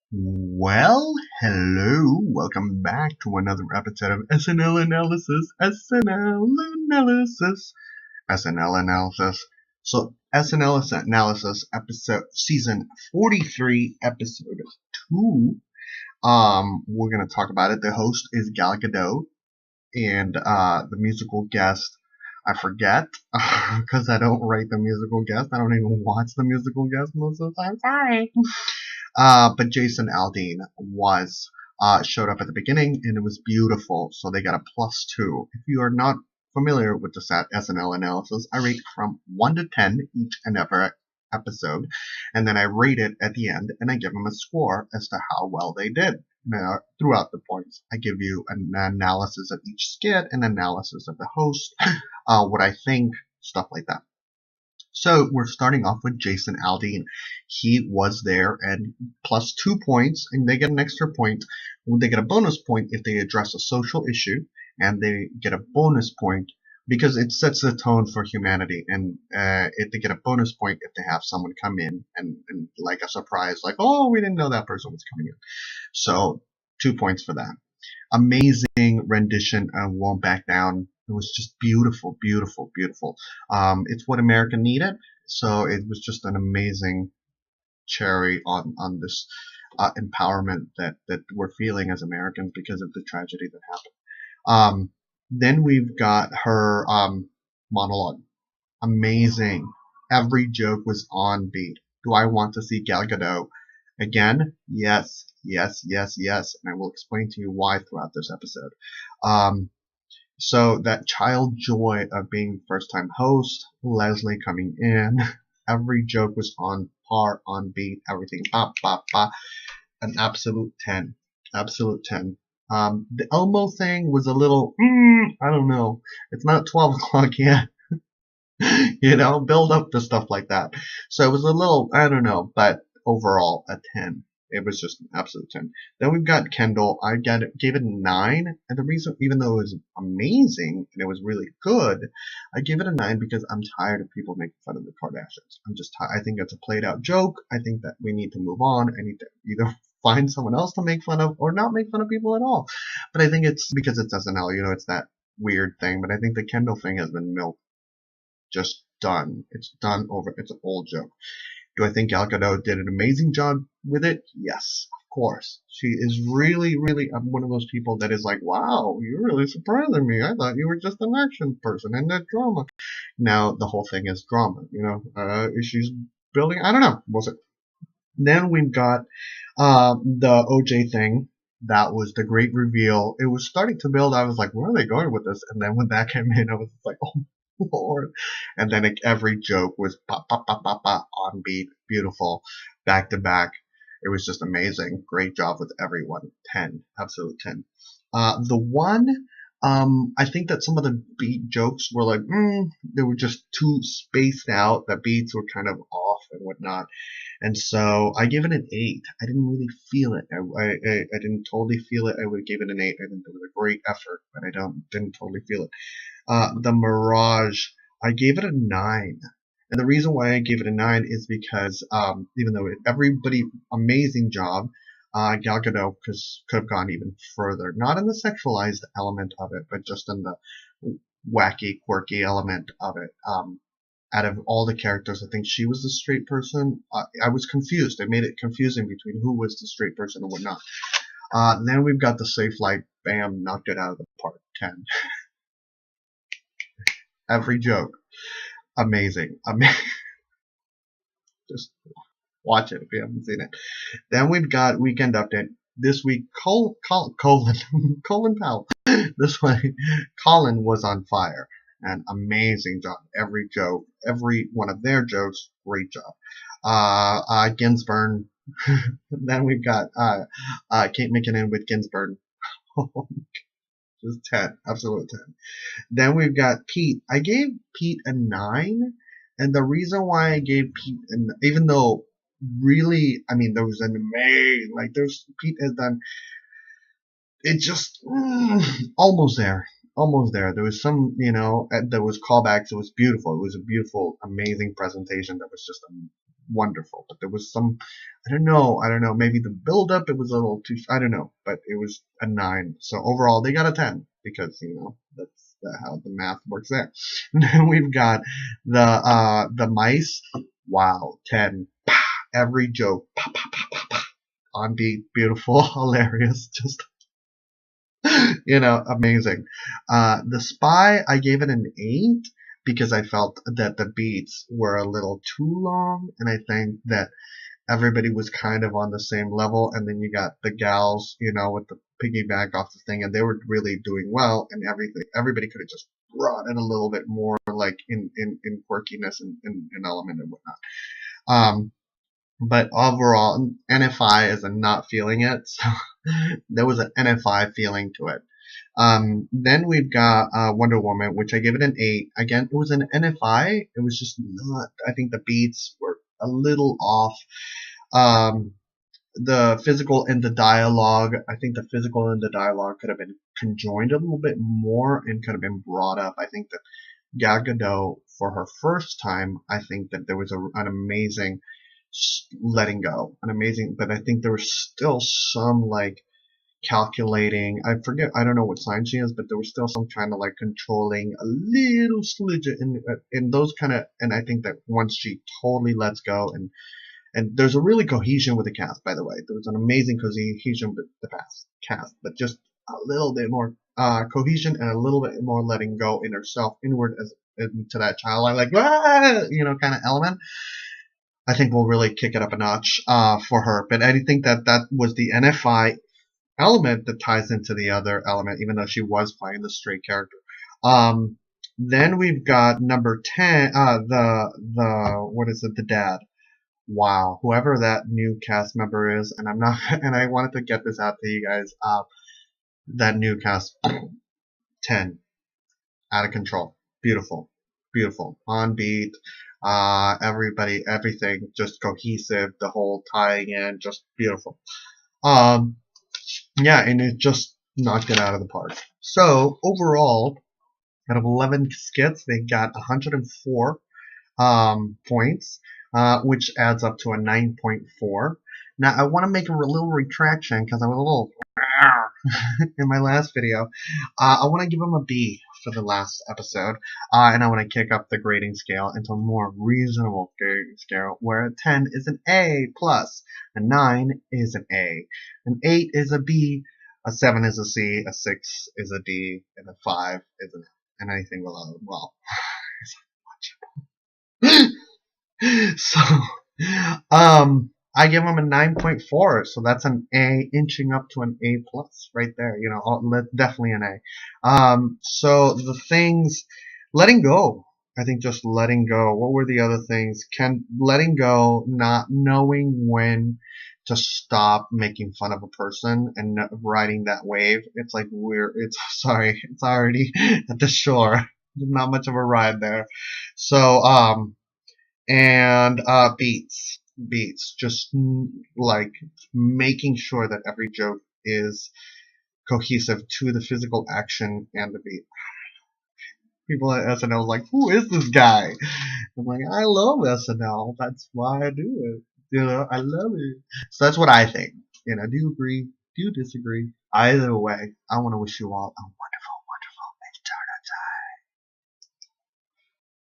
Well, hello. Welcome back to another episode of SNL Analysis. SNL Analysis. SNL Analysis. So, SNL Analysis episode, season 43, episode 2. We're going to talk about it. The host is Gadot, and the musical guest, I forget, because I don't write the musical guest. I don't even watch the musical guest most of the time. Sorry. But Jason Aldean was showed up at the beginning, and it was beautiful. So they got a +2. If you are not familiar with the SNL analysis, I rate from 1 to 10 each and every episode, and then I rate it at the end, and I give them a score as to how well they did. Now, throughout the points, I give you an analysis of each skit, an analysis of the host, what I think, stuff like that. So we're starting off with Jason Aldean. He was there and +2 points, and they get an extra point. They get a bonus point if they address a social issue, and they get a bonus point because it sets the tone for humanity. And if they get a bonus point if they have someone come in and like a surprise, like, oh, we didn't know that person was coming in. So 2 points for that. Amazing rendition of Won't Back Down. It was just beautiful, beautiful, beautiful. It's what America needed, so it was just an amazing cherry on this empowerment that we're feeling as Americans because of the tragedy that happened. Then we've got her monologue. Amazing. Every joke was on beat. Do I want to see Gal Gadot again? Yes, yes, yes, yes. And I will explain to you why throughout this episode. So that child joy of being first time host, Leslie coming in, every joke was on par, on beat, everything, ba, ba, ba. An absolute 10. Absolute 10. The Elmo thing was a little, I don't know. It's not 12 o'clock yet. Build up to stuff like that. So it was a little, I don't know, but overall, a 10. It was just an absolute 10. Then we've got Kendall. I gave it a 9. And the reason, even though it was amazing and it was really good, I gave it a 9 because I'm tired of people making fun of the Kardashians. I'm just tired. I think it's a played out joke. I think that we need to move on. I need to either find someone else to make fun of or not make fun of people at all. But I think it's because it's SNL, it's that weird thing. But I think the Kendall thing has been milked. Just done. It's done over. It's an old joke. Do I think Gal Gadot did an amazing job with it? Yes, of course. She is really, really one of those people that is like, wow, you're really surprising me. I thought you were just an action person and that drama. Now, the whole thing is drama, she's building, I don't know, was it? Then we've got the OJ thing. That was the great reveal. It was starting to build. I was like, where are they going with this? And then when that came in, I was like, oh, Lord. And then every joke was on beat, beautiful, back to back. It was just amazing. Great job with everyone. 10, absolute 10. The one, I think that some of the beat jokes were like, they were just too spaced out. The beats were kind of off and whatnot. And so I gave it an 8. I didn't really feel it. I didn't totally feel it. I would give it an 8. I think it was a great effort, but I didn't totally feel it. The Mirage, I gave it a 9. And the reason why I gave it a 9 is because even though everybody, amazing job, Gal Gadot could have gone even further. Not in the sexualized element of it, but just in the wacky, quirky element of it. Out of all the characters, I think she was the straight person. I was confused. It made it confusing between who was the straight person and whatnot. Then we've got the Safe Light. Bam, knocked it out of the park. 10. Every joke. Amazing. Just watch it if you haven't seen it. Then we've got Weekend Update. This week, Colin Powell. This way, Colin was on fire. An amazing job. Every joke, every one of their jokes, great job. Ginsburg. Then we've got Kate McKinnon with Ginsburg. Just 10, absolute 10. Then we've got Pete. I gave Pete a 9, and the reason why I gave Pete, even though really, I mean, there was an amazing, like, Pete has done, it just, almost there. Almost there. There was some, there was callbacks. It was beautiful. It was a beautiful, amazing presentation that was just wonderful. But there was some, I don't know, maybe the build up, it was a little too, I don't know, but it was a 9. So overall, they got a 10 because, that's how the math works there. And then we've got the mice. Wow, 10. Every joke, on beat, beautiful, hilarious, just amazing. The Spy, I gave it an 8 because I felt that the beats were a little too long, and I think that everybody was kind of on the same level, and then you got the gals, with the piggyback off the thing, and they were really doing well, and everybody could have just brought in a little bit more, like in quirkiness and element and whatnot. But overall, NFI is a not feeling it, so there was an NFI feeling to it. Then we've got Wonder Woman, which I give it an 8. Again, it was an NFI. It was just not. I think the beats were a little off. The physical and the dialogue. I think the physical and the dialogue could have been conjoined a little bit more and could have been brought up. I think that Gadot, for her first time, I think that there was an amazing letting go, but I think there was still some like calculating. I forget. I don't know what sign she is, but there was still some kind of like controlling a little slidge in those kind of. And I think that once she totally lets go, and there's a really cohesion with the cast. By the way, there was an amazing cohesion with the cast, but just a little bit more cohesion and a little bit more letting go in herself inward as into that child. I like kind of element. I think will really kick it up a notch for her. But I think that was the NFI element that ties into the other element, even though she was playing the straight character. Then we've got number 10, what is it, the dad. Wow, whoever that new cast member is, and I wanted to get this out to you guys. That new cast, 10, out of control, beautiful, on beat. Everything just cohesive, the whole tying in, just beautiful. Yeah, and it just knocked it out of the park. So overall, out of 11 skits, they got 104 points, which adds up to a 9.4. Now, I want to make a little retraction because I was a little in my last video. I want to give them a B for the last episode, and I want to kick up the grading scale into a more reasonable grading scale, where a 10 is an A plus, a 9 is an A, an 8 is a B, a 7 is a C, a 6 is a D, and a 5 is an A, and anything below, well, so, I give them a 9.4, so that's an A inching up to an A plus right there. Definitely an A. So the things, letting go. I think just letting go. What were the other things? Letting go, not knowing when to stop making fun of a person and riding that wave. It's like it's already at the shore. Not much of a ride there. So, and beats, just like making sure that every joke is cohesive to the physical action and the beat. People at SNL was like, who is this guy? I'm like, I love SNL, that's why I do it, I love it. So that's what I think. Do you agree, do you disagree? Either way, I want to wish you all a